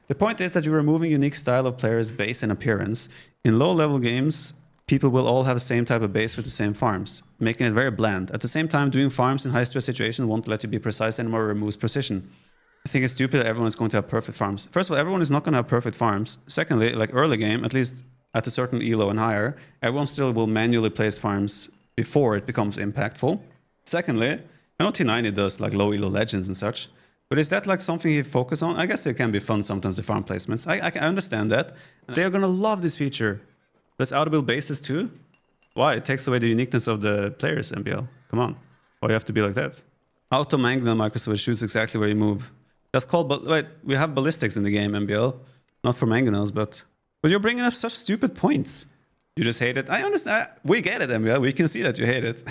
The point is that you're removing unique style of players' base and appearance. In low-level games, people will all have the same type of base with the same farms, making it very bland. At the same time, doing farms in high-stress situations won't let you be precise anymore, removes precision. I think it's stupid that everyone's going to have perfect farms. First of all, everyone is not going to have perfect farms. Secondly, like early game, at least at a certain elo and higher, everyone still will manually place farms before it becomes impactful. Secondly, I know T90 does like low elo legends and such, but is that like something he focus on? I guess it can be fun sometimes, the farm placements. I understand that. They're gonna love this feature. There's auto-build bases too? Why? It takes away the uniqueness of the players, MBL. Come on. Why you have to be like that? Auto-mangle Microsoft shoots exactly where you move. That's called, but wait, we have ballistics in the game, MBL. Not for mangonels, but you're bringing up such stupid points. You just hate it. I understand. We get it, MBL. We can see that you hate it.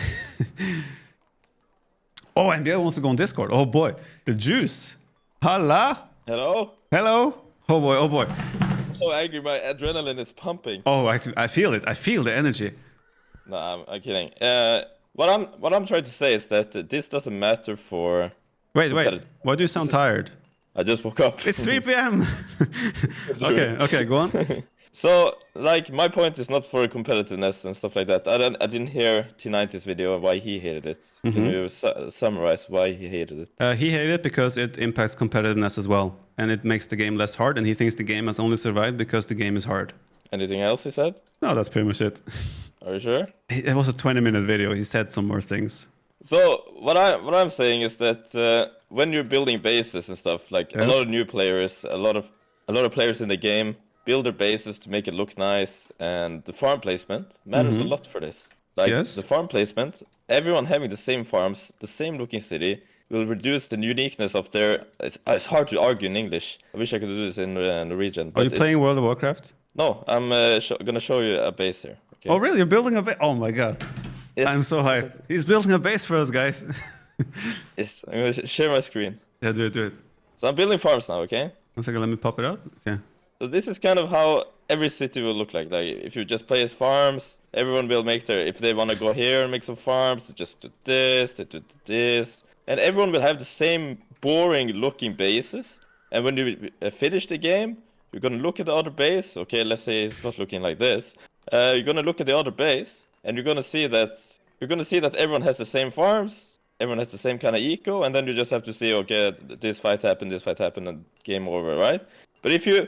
Oh, MBL wants to go on Discord. Oh boy, the juice. Hala. Hello? Hello. Oh boy, oh boy. I'm so angry, my adrenaline is pumping. Oh, I feel it. I feel the energy. Nah, I'm kidding. What I'm trying to say is that this doesn't matter for... Wait. Why do you sound tired? I just woke up. It's 3 p.m. Okay, go on. So, like, my point is not for competitiveness and stuff like that. I didn't hear T90's video why he hated it. Can you summarize why he hated it? He hated it because it impacts competitiveness as well. And it makes the game less hard. And he thinks the game has only survived because the game is hard. Anything else he said? No, that's pretty much it. Are you sure? It was a 20-minute video. He said some more things. So, what I'm saying is that when you're building bases and stuff, like a lot of new players, a lot of players in the game build their bases to make it look nice, and the farm placement matters a lot for this. Like the farm placement, everyone having the same farms, the same looking city, will reduce the uniqueness of their... It's hard to argue in English. I wish I could do this in Norwegian. Are you playing World of Warcraft? No, I'm gonna show you a base here. Okay? Oh really? You're building a base? Oh my god. Yes. I'm so hyped. He's building a base for us, guys. Yes, I'm gonna share my screen. Yeah, do it. So I'm building farms now, okay? 1 second, let me pop it up. Okay. So this is kind of how every city will look like. Like if you just place farms, everyone will make their... If they want to go here and make some farms, they just do this, they do this. And everyone will have the same boring looking bases. And when you finish the game, you're gonna look at the other base. Okay, let's say it's not looking like this. You're gonna look at the other base, and you're gonna see that everyone has the same farms, everyone has the same kind of eco, and then you just have to see, okay, this fight happened, and game over, right? But if you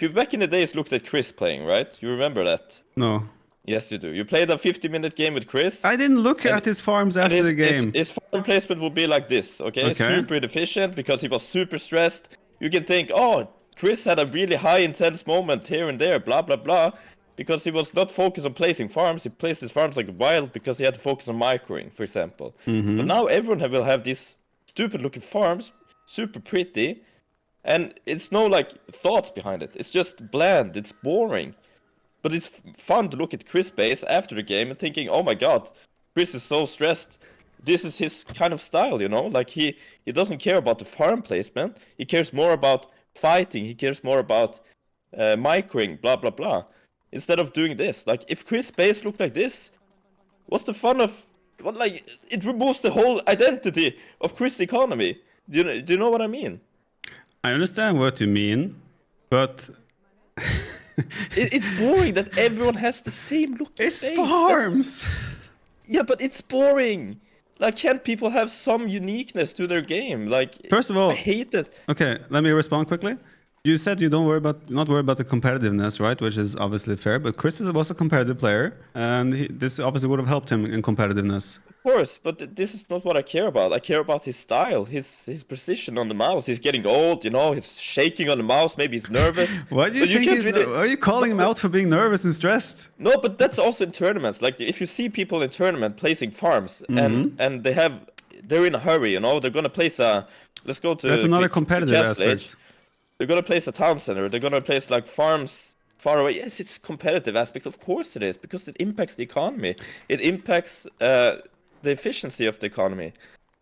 back in the days looked at Chris playing, right? You remember that? No. Yes, you do. You played a 50-minute game with Chris. I didn't look at his farms after the game. His farm placement would be like this, okay? Super inefficient because he was super stressed. You can think, oh, Chris had a really high intense moment here and there, blah, blah, blah. Because he was not focused on placing farms. He placed his farms like wild because he had to focus on microing, for example. But now everyone will have these stupid looking farms, super pretty. And it's no like thoughts behind it. It's just bland, it's boring. But it's fun to look at Chris' base after the game and thinking, oh my god, Chris is so stressed. This is his kind of style, you know? Like he doesn't care about the farm placement. He cares more about fighting. He cares more about microing, blah, blah, blah. Instead of doing this. Like if Chris' base looked like this, what's the fun of... What, like, it removes the whole identity of Chris' economy. Do you know what I mean? I understand what you mean, but... It's boring that everyone has the same looking base. It's farms! Yeah, but it's boring. Like, can't people have some uniqueness to their game? Like, first of all, I hate it. Okay, let me respond quickly. You said you not worry about the competitiveness, right? Which is obviously fair, but Chris was a competitive player, and this obviously would have helped him in competitiveness. Of course, but this is not what I care about. I care about his style, his precision on the mouse. He's getting old, you know, he's shaking on the mouse, maybe he's nervous. Why do you think are you calling him out for being nervous and stressed? No, but that's also in tournaments. Like, if you see people in tournament placing farms, and they're in a hurry, you know, they're gonna place a... Let's go to... That's another competitive aspect. They're gonna place a town center. They're gonna place like farms far away. Yes, it's competitive aspect. Of course it is, because it impacts the economy. It impacts the efficiency of the economy.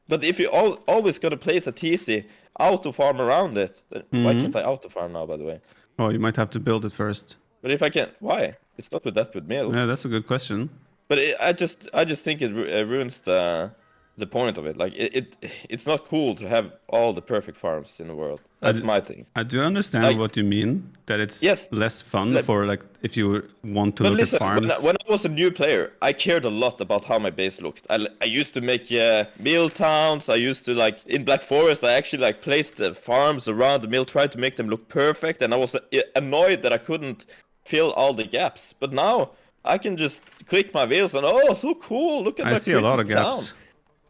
But if you always gonna place a TC auto farm around it, why can't I auto farm now? By the way. Oh, you might have to build it first. But if I can, why? It's not with that with meal. Yeah, that's a good question. But I just think it ruins the the point of it. Like it's not cool to have all the perfect farms in the world. That's my thing. I do understand Like, what you mean, that it's yes, less fun for like if you want to but look listen, at farms. when I was a new player, I cared a lot about how my base looked. I used to make mill towns. I used to, like, in Black Forest, I actually like placed the farms around the mill, tried to make them look perfect, and I was annoyed that I couldn't fill all the gaps. But now I can just click my wheels and oh, so cool! Look at my I see a lot of pretty town. gaps.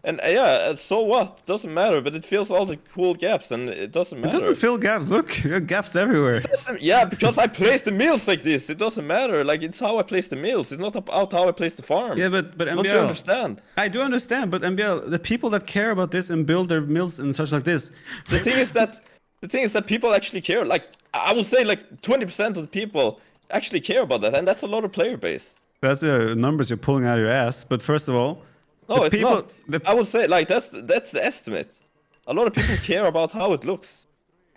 And yeah, so what? Doesn't matter, but it fills all the cool gaps, and it doesn't matter. It doesn't fill gaps. Look, you have gaps everywhere. Yeah, because I place the mills like this. It doesn't matter. Like, it's how I place the mills. It's not about how I place the farms. Yeah, but MBL, don't you understand? I do understand, but MBL, the people that care about this and build their mills and such like this. The thing is that people actually care. Like, I would say like 20% of the people actually care about that, and that's a lot of player base. That's the numbers you're pulling out of your ass. But first of all, no, it's not. I would say like that's the estimate. A lot of people care about how it looks.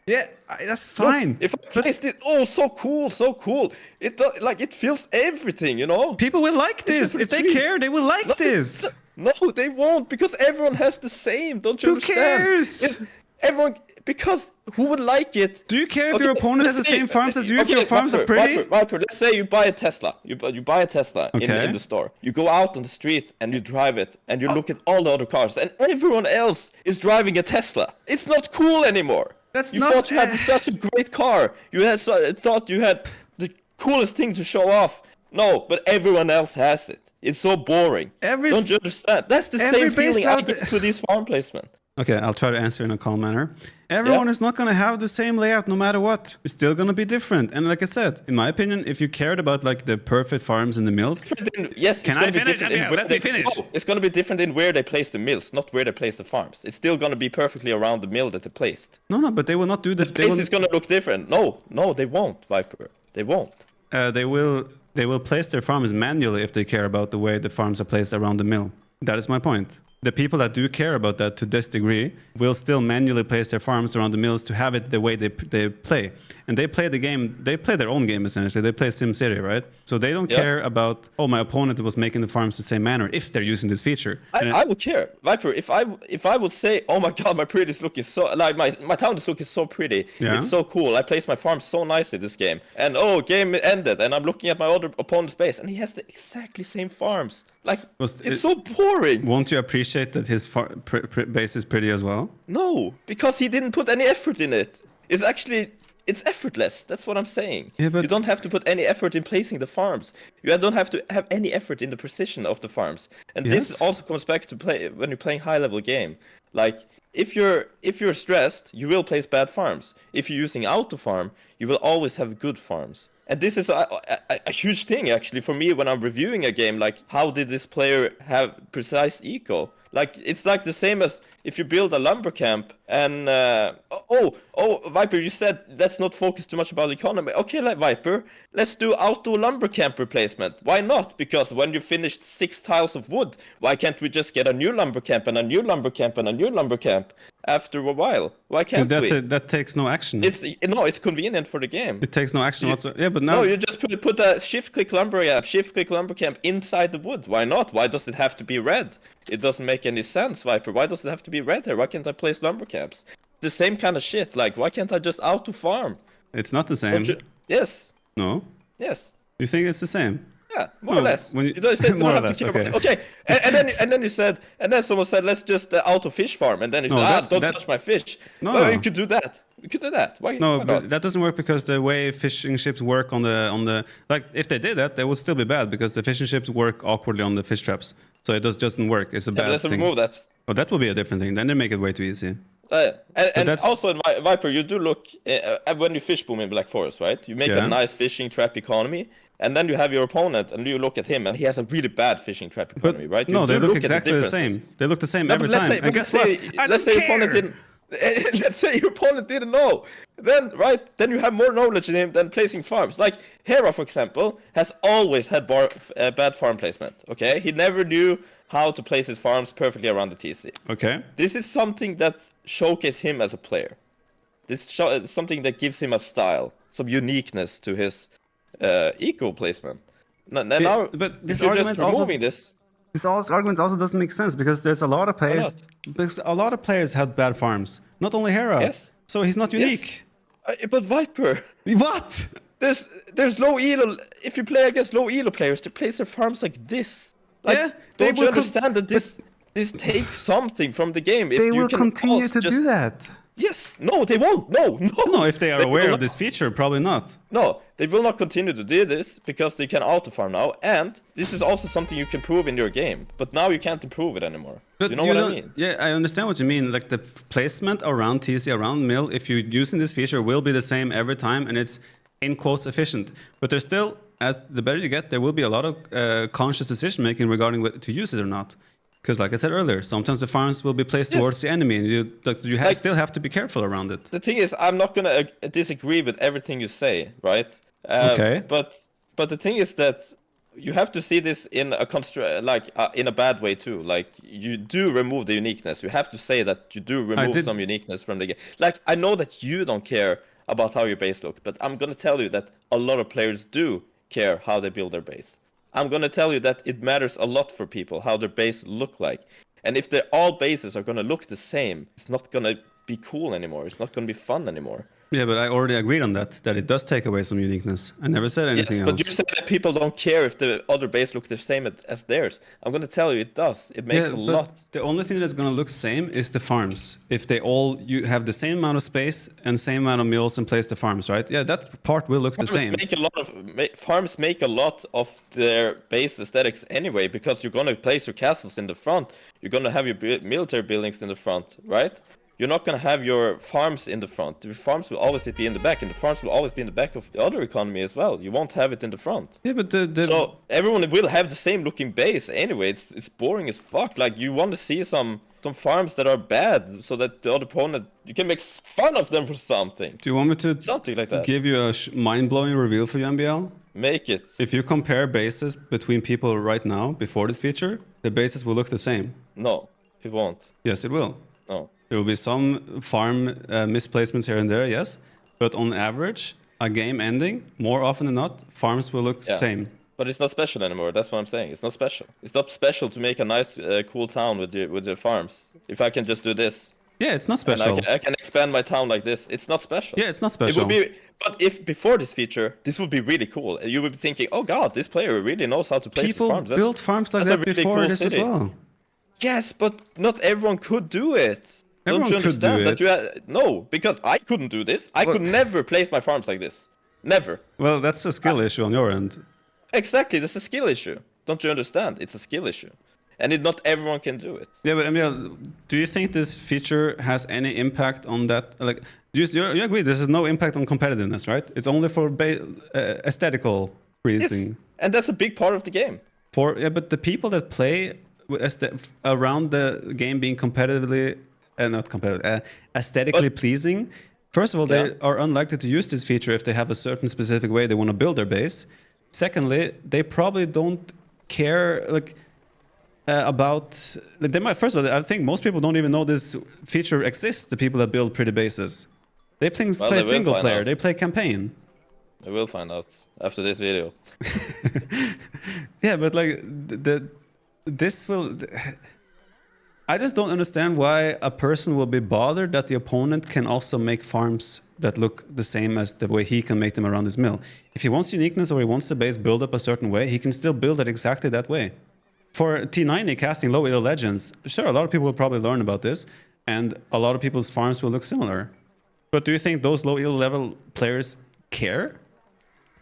Yeah, that's fine. Look, if I placed it, oh, so cool, so cool. It feels everything, you know. People will like this. If they care, they will like this. No, they won't, because everyone has the same. Don't you understand? Who cares? Everyone, because who would like it? Do you care if your opponent has the same farms as you? If your farms are pretty? Viper, let's say you buy a Tesla. You buy a Tesla in the store. You go out on the street and you drive it and you look at all the other cars and everyone else is driving a Tesla. It's not cool anymore. You thought you had such a great car. You thought you had the coolest thing to show off. No, but everyone else has it. It's so boring. Don't you understand? That's the same feeling I get with these farm placement. Okay, I'll try to answer in a calm manner. Everyone is not going to have the same layout no matter what. It's still going to be different. And like I said, in my opinion, if you cared about like the perfect farms in the mills... Yes, Can I finish? Let me finish. No, it's going to be different in where they place the mills, not where they place the farms. It's still going to be perfectly around the mill that they placed. No, but they will not do that. The place is going to look different. No, they won't, Viper. They won't. They will place their farms manually if they care about the way the farms are placed around the mill. That is my point. The people that do care about that to this degree will still manually place their farms around the mills to have it the way they play. And they play the game, they play their own game essentially. They play SimCity, right? So they don't care about, oh, my opponent was making the farms the same manner if they're using this feature. I would care. Viper, if I would say, oh my god, my pretty is looking so, like my town is looking so pretty. Yeah. It's so cool. I placed my farm so nicely this game. And oh, game ended. And I'm looking at my other opponent's base and he has the exactly same farms. Like, it's so boring. Won't you appreciate that his base is pretty as well? No, because he didn't put any effort in it. It's effortless. That's what I'm saying. Yeah, but you don't have to put any effort in placing the farms. You don't have to have any effort in the precision of the farms. And this also comes back to play when you're playing high-level game. Like, if you're stressed, you will place bad farms. If you're using auto farm, you will always have good farms. And this is a huge thing, actually, for me when I'm reviewing a game. Like, how did this player have precise eco? Like, it's like the same as if you build a lumber camp and... Viper, you said let's not focus too much about the economy. Okay, like Viper, let's do auto lumber camp replacement. Why not? Because when you finished 6 tiles of wood, why can't we just get a new lumber camp and a new lumber camp and a new lumber camp after a while? Why can't we? That takes no action. It's convenient for the game. It takes no action whatsoever. Yeah, but now... No, you just put a shift-click lumber camp inside the wood. Why not? Why does it have to be red? It doesn't make any sense, Viper. Why does it have to be red here? Why can't I place lumber camps? The same kind of shit. Like, why can't I just auto farm? It's not the same. Yes. No? Yes. You think it's the same? Yeah, more or less. When you don't more or have less, to care okay. about it. Okay, and then you said, and then someone said, let's just auto fish farm, and then you said, don't touch my fish. No, you could do that. You could do that. Why? No, why but not? that doesn't work because the way fishing ships work on the like, if they did that, they would still be bad because the fishing ships work awkwardly on the fish traps. So it doesn't work. It's a bad let's thing. Remove that. Oh, that will be a different thing. Then they make it way too easy. And also in Viper, you do look when you fish boom in Black Forest, right? You make a nice fishing trap economy, and then you have your opponent, and you look at him, and he has a really bad fishing trap economy, right? No, they look exactly the same. They look the same every time. Let's say your opponent didn't. Let's say your opponent didn't know. Then you have more knowledge in him than placing farms. Like Hera, for example, has always had bad farm placement. Okay, he never knew how to place his farms perfectly around the TC. Okay, this is something that showcases him as a player. This is something that gives him a style, some uniqueness to his eco placement. Now, but this you're argument just removing this. This argument also doesn't make sense because there's a lot of players. not? Because a lot of players have bad farms. Not only Hera. Yes. So he's not unique. But Viper. What? There's low elo. If you play against low elo players, they place their farms like this. Like, Yeah, don't you understand that this takes something from the game? If they you will can continue to do that. Yes. No, they won't. No. No, if they are aware of this feature, probably not. No, they will not continue to do this because they can auto farm now, and this is also something you can prove in your game. But now you can't improve it anymore. But you know what I mean? Yeah, I understand what you mean. Like the placement around TC, around mill, if you're using this feature, will be the same every time, and it's in quotes efficient. But there's still, as the better you get, there will be a lot of conscious decision making regarding whether to use it or not. Because, like I said earlier, sometimes the farms will be placed towards the enemy, and you still have to be careful around it. The thing is, I'm not gonna disagree with everything you say, right? Okay. But the thing is that you have to see this in a in a bad way too. Like, you do remove the uniqueness. You have to say that you do remove some uniqueness from the game. Like, I know that you don't care about how your base look, but I'm gonna tell you that a lot of players do care how they build their base. I'm gonna tell you that it matters a lot for people how their base look like. And if all bases are gonna look the same, it's not gonna be cool anymore. It's not gonna be fun anymore. Yeah, but I already agreed on that it does take away some uniqueness. I never said anything else. But you said that people don't care if the other base looks the same as theirs. I'm going to tell you it does. It makes a lot. The only thing that's going to look the same is the farms. If they you have the same amount of space and same amount of mills and place the farms, right? Yeah, that part will look the same. Farms make a lot of their base aesthetics anyway, because you're going to place your castles in the front. You're going to have your military buildings in the front, right? You're not going to have your farms in the front. The farms will always be in the back, and the farms will always be in the back of the other economy as well. You won't have it in the front. Yeah, but so everyone will have the same looking base anyway. It's boring as fuck. Like, you want to see some farms that are bad, so that the other opponent, you can make fun of them for something. Do you want me to something like that? Give you a mind-blowing reveal for you, MBL? Make it. If you compare bases between people right now, before this feature, the bases will look the same. No, it won't. Yes, it will. No. There will be some farm misplacements here and there, yes. But on average, a game ending, more often than not, farms will look the same. But it's not special anymore. That's what I'm saying. It's not special. It's not special to make a nice, cool town with your farms. If I can just do this. Yeah, it's not special. I can expand my town like this. It's not special. Yeah, it's not special. It would be, but if before this feature, this would be really cool. You would be thinking, oh god, this player really knows how to place the farms. People built farms like that really before cool this as well. Yes, but not everyone could do it. Everyone Don't you understand could do that no, because I couldn't do this. I could never place my farms like this. Never. Well, that's a skill issue on your end. Exactly, that's a skill issue. Don't you understand? It's a skill issue. And not everyone can do it. Yeah, but Emil, do you think this feature has any impact on that? Like, you agree this has no impact on competitiveness, right? It's only for aesthetical reason. Yes, and that's a big part of the game. But the people that play around the game being competitively aesthetically pleasing. First of all, they are unlikely to use this feature if they have a certain specific way they want to build their base. Secondly, they probably don't care about. They might. First of all, I think most people don't even know this feature exists. The people that build pretty bases, they play single player. They play campaign. They will find out after this video. Yeah, but like this will. I just don't understand why a person will be bothered that the opponent can also make farms that look the same as the way he can make them around his mill. If he wants uniqueness or he wants the base build up a certain way, he can still build it exactly that way. For T90 casting low elo legends, sure, a lot of people will probably learn about this, and a lot of people's farms will look similar. But do you think those low elo level players care?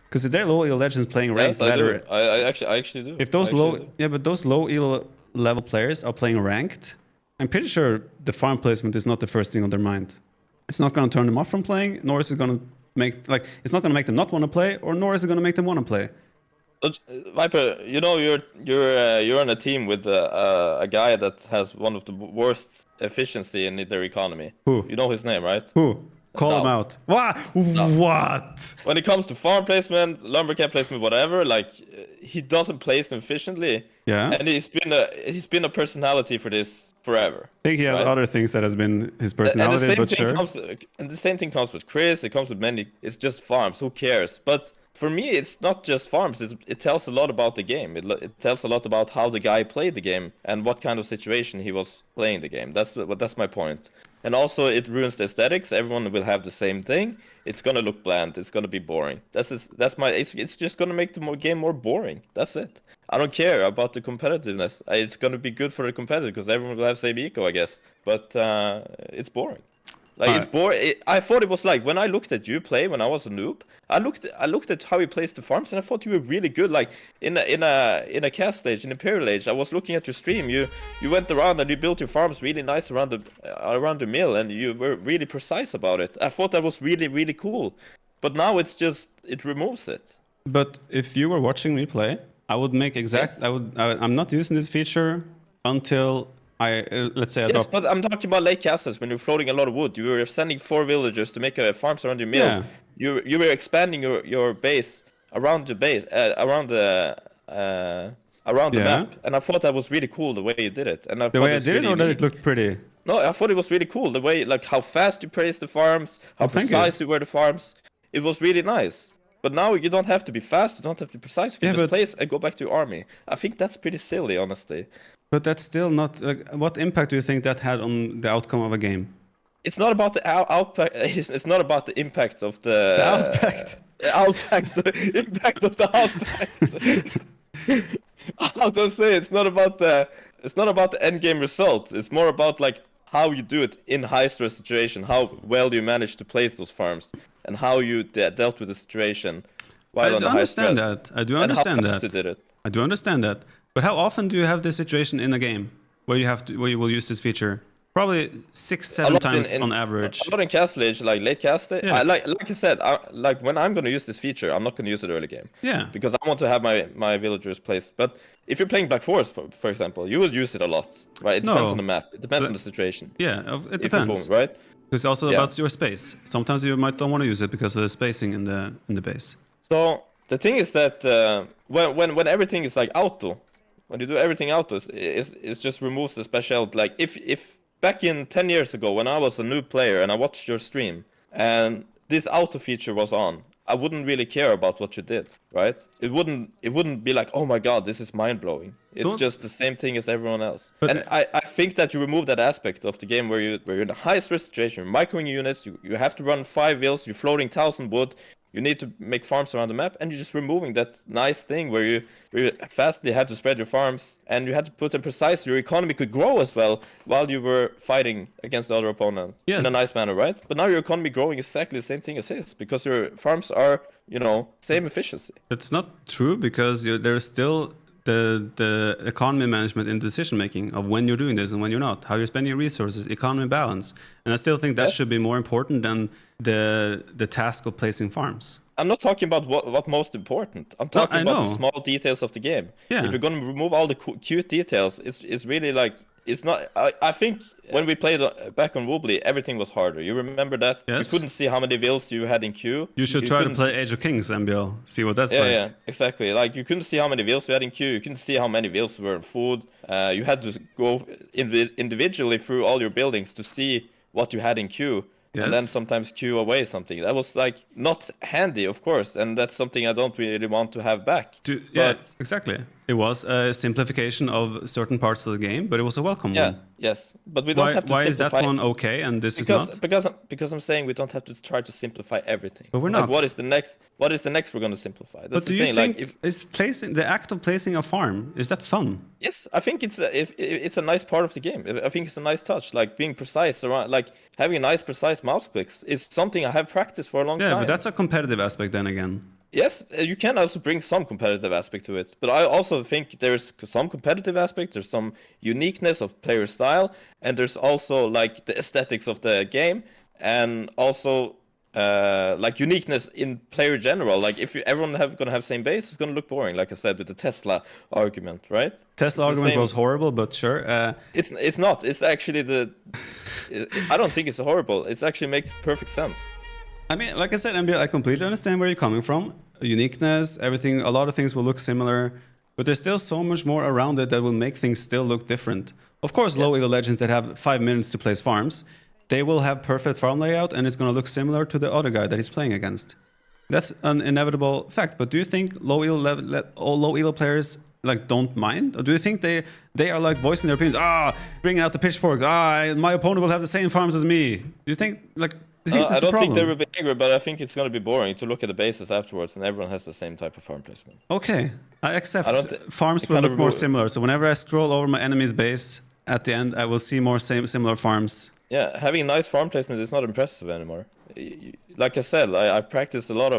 Because if they're low elo legends playing ranked ladder, I actually do. If those but those low elo level players are playing ranked, I'm pretty sure the farm placement is not the first thing on their mind. It's not going to turn them off from playing, nor is it going to make it's not going to make them not want to play, or nor is it going to make them want to play. Viper, you know you're on a team with a guy that has one of the worst efficiency in their economy. Who? You know his name, right? Who? Call him out. What? What? When it comes to farm placement, lumbercamp placement, whatever, like he doesn't place them efficiently. Yeah. And he's been a personality for this forever. I think he has other things that has been his personality, but sure. And the same thing comes with Chris. It comes with many. It's just farms. Who cares? But for me, it's not just farms. It tells a lot about the game. It tells a lot about how the guy played the game and what kind of situation he was playing the game. That's my point. And also, it ruins the aesthetics. Everyone will have the same thing. It's gonna look bland. It's gonna be boring. It's just gonna make the game more boring. That's it. I don't care about the competitiveness. It's gonna be good for the competitor because everyone will have same eco, I guess. But it's boring. Like it's boring. I thought it was like when I looked at you play when I was a noob. I looked at how you placed the farms, and I thought you were really good. Like in a cast stage, in Imperial Age, I was looking at your stream. You went around and you built your farms really nice around the mill, and you were really precise about it. I thought that was really cool. But now it removes it. But if you were watching me play, I would make exact. Yes. I'm not using this feature until let's say yes, but I'm talking about late casters when you're floating a lot of wood. You were sending 4 villagers to make farms around your mill. Yeah. You were expanding your base around the around the map, and I thought that was really cool the way you did it. And the way I did it, or that it looked pretty. No, I thought it was really cool the way, like how fast you placed the farms, how precise you were the farms. It was really nice. But now you don't have to be fast, you don't have to be precise. You can just place and go back to your army. I think that's pretty silly, honestly. But that's still not. What impact do you think that had on the outcome of a game? It's not about the outpack. It's not about the impact of the outpack. The impact of the outpack. How do I say? It's not about the end game result. It's more about like how you do it in high stress situation. How well you manage to place those farms, and how you dealt with the situation while on the high stress. I do understand that. You did it. I do understand that. But how often do you have this situation in a game where you will use this feature? Probably 6-7 times on average. A lot in Castle Age, like late cast. Yeah. Like I said, like when I'm gonna use this feature, I'm not gonna use it early game. Yeah. Because I want to have my villagers placed. But if you're playing Black Forest, for example, you will use it a lot, right? It depends on the map. It depends on the situation. Yeah, it depends. Boom, right? It's also about your space. Sometimes you might don't want to use it because of the spacing in the base. So the thing is that when everything is like auto. When you do everything auto, it just removes the special. Like if back in 10 years ago when I was a new player and I watched your stream and this auto feature was on, I wouldn't really care about what you did, right? It wouldn't be like, oh my god, this is mind blowing. It's just the same thing as everyone else. But and I think that you remove that aspect of the game where you're in a high stress situation, you're microing units, you have to run 5 vills, you're floating 1,000 wood. You need to make farms around the map, and you're just removing that nice thing where you fastly had to spread your farms, and you had to put them precise. Your economy could grow as well while you were fighting against the other opponent in a nice manner, right? But now your economy growing is exactly the same thing as his because your farms are, same efficiency. That's not true because there's still the economy management in decision making of when you're doing this and when you're not, how you're spending your resources, economy balance, and I still think that should be more important than the task of placing farms. I'm not talking about what most important. I'm talking about the small details of the game. Yeah. If you're going to remove all the cute details, it's really like it's not. I think when we played back on Wobbly, everything was harder. You remember that? Yes. You couldn't see how many vills you had in queue. You should try to play Age of Kings, MBL. See what that's like. Yeah, exactly. Like you couldn't see how many vills you had in queue. You couldn't see how many vills were in food. You had to go individually through all your buildings to see what you had in queue. Yes. And then sometimes queue away something. That was like not handy, of course, and that's something I don't really want to have back. Yeah, exactly. It was a simplification of certain parts of the game, but it was a welcome one. Yes, but we don't have to simplify. Why is that one okay and this is not? Because I'm saying we don't have to try to simplify everything. But we're not. What is the next we're going to simplify? That's but do you think is the act of placing a farm, is that fun? Yes, I think it's a nice part of the game. I think it's a nice touch, like being precise around, like having a nice precise mouse clicks is something I have practiced for a long time. Yeah, but that's a competitive aspect then again. Yes, you can also bring some competitive aspect to it, but I also think there's some competitive aspect, there's some uniqueness of player style, and there's also like the aesthetics of the game, and also like uniqueness in player general. Like if everyone gonna have same base, it's gonna look boring. Like I said with the Tesla argument, right? Tesla argument was horrible, but sure. It's not. It's actually I don't think it's horrible. It actually makes perfect sense. I mean, like I said, MBL, I completely understand where you're coming from. Uniqueness, everything, a lot of things will look similar, but there's still so much more around it that will make things still look different. Of course, low elo legends that have 5 minutes to place farms, they will have perfect farm layout and it's going to look similar to the other guy that he's playing against. That's an inevitable fact. But do you think low elo players like don't mind, or do you think they are like voicing their opinions? Bringing out the pitchforks. My opponent will have the same farms as me. Do you think like? I don't think they will be angry, but I think it's going to be boring to look at the bases afterwards, and everyone has the same type of farm placement. Okay, I accept. Farms will look more similar. So whenever I scroll over my enemy's base, at the end I will see more similar farms. Yeah, having nice farm placement is not impressive anymore. Like I said, I practiced a lot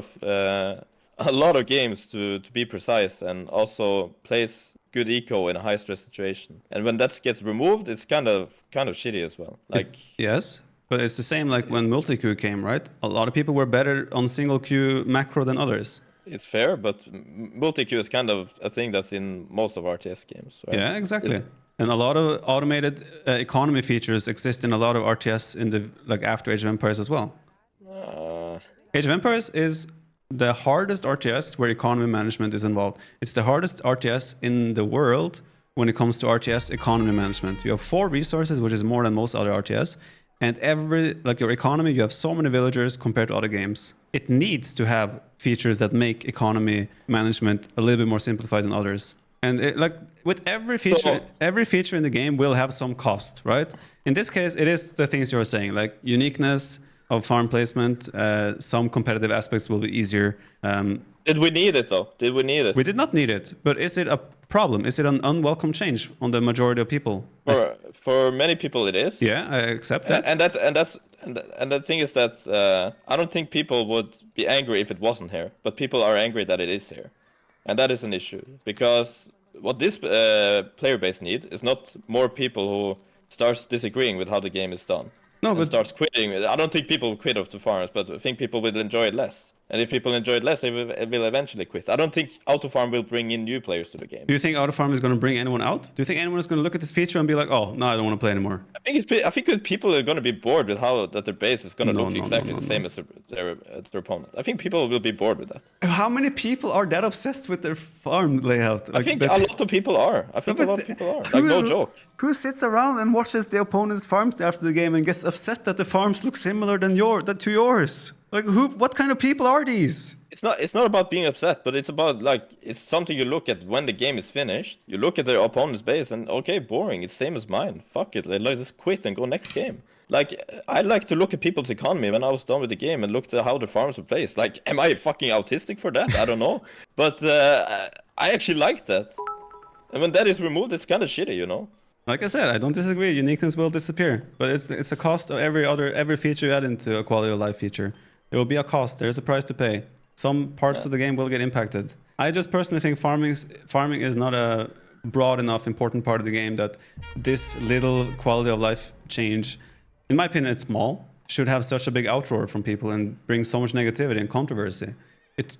of games to be precise and also place good eco in a high stress situation. And when that gets removed, it's kind of shitty as well. Like yes. But it's the same like when multi-queue came, right? A lot of people were better on single queue macro than others. It's fair, but multi-queue is kind of a thing that's in most of RTS games, right? Yeah, exactly. And a lot of automated economy features exist in a lot of RTS in the after Age of Empires as well. Age of Empires is the hardest RTS where economy management is involved. It's the hardest RTS in the world when it comes to RTS economy management. You have 4 resources, which is more than most other RTS. And your economy, you have so many villagers compared to other games. It needs to have features that make economy management a little bit more simplified than others. And with every feature in the game will have some cost, right? In this case, it is the things you're saying, like uniqueness of farm placement. Some competitive aspects will be easier. Did we need it though? Did we need it? We did not need it, but is it a problem? Is it an unwelcome change on the majority of people? For many people, it is. Yeah, I accept that. And the thing is that I don't think people would be angry if it wasn't here, but people are angry that it is here, and that is an issue because what this player base need is not more people who starts disagreeing with how the game is done. No, but starts quitting. I don't think people will quit off the farms, but I think people will enjoy it less. And if people enjoy it less, they will eventually quit. I don't think auto farm will bring in new players to the game. Do you think auto farm is going to bring anyone out? Do you think anyone is going to look at this feature and be like, "Oh, no, I don't want to play anymore"? I think people are going to be bored with how that their base is going to look exactly the same as their opponent. I think people will be bored with that. How many people are that obsessed with their farm layout? I think a lot of people are. Like, no joke. Who sits around and watches the opponent's farms after the game and gets upset that the farms look similar to yours? Like, what kind of people are these? It's not about being upset, but it's about it's something you look at when the game is finished. You look at their opponent's base and okay, boring. It's same as mine. Fuck it. Let's just quit and go next game. Like, I like to look at people's economy when I was done with the game and looked at how the farms were placed. Like, am I fucking autistic for that? I don't know. But I actually like that. And when that is removed, it's kind of shitty, you know? Like I said, I don't disagree. Uniqueness will disappear, but it's a cost of every feature you add into a quality of life feature. There will be a cost. There's a price to pay. Some parts of the game will get impacted. I just personally think farming is not a broad enough important part of the game that this little quality of life change, in my opinion, it's small, should have such a big outroar from people and bring so much negativity and controversy.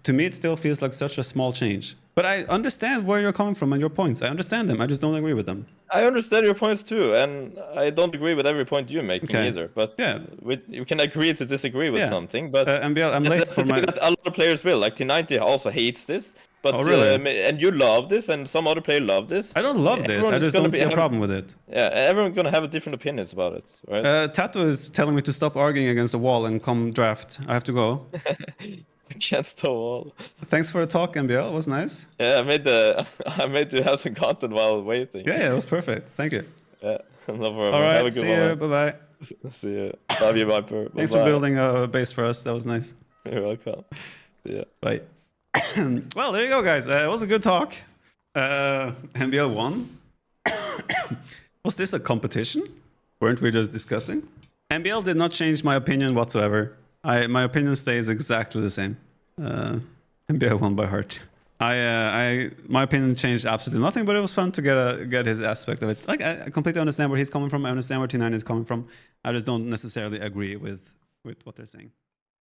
To me, it still feels like such a small change. But I understand where you're coming from and your points. I understand them. I just don't agree with them. I understand your points too, and I don't agree with every point you're making either. But you can agree to disagree with something. But MBL, I'm late for my... that a lot of players will. Like T90 also hates this. But really? And you love this, and some other player love this. I don't love this. I just don't see a problem with it. Yeah, everyone's gonna have different opinions about it, right? Tato is telling me to stop arguing against the wall and come draft. I have to go. Against the wall. Thanks for the talk, MBL. It was nice. Yeah, I made you have some content while waiting. Yeah, it was perfect. Thank you. Yeah, no problem. All right, have a good see you. Bye-bye. See you. Love you, Viper. Thanks for building a base for us. That was nice. You're welcome. See ya. Bye. Well, there you go, guys. It was a good talk. MBL won. Was this a competition? Weren't we just discussing? MBL did not change my opinion whatsoever. My opinion stays exactly the same. MBL won by heart. My opinion changed absolutely nothing, but it was fun to get his aspect of it. Like, I completely understand where he's coming from. I understand where T9 is coming from. I just don't necessarily agree with what they're saying.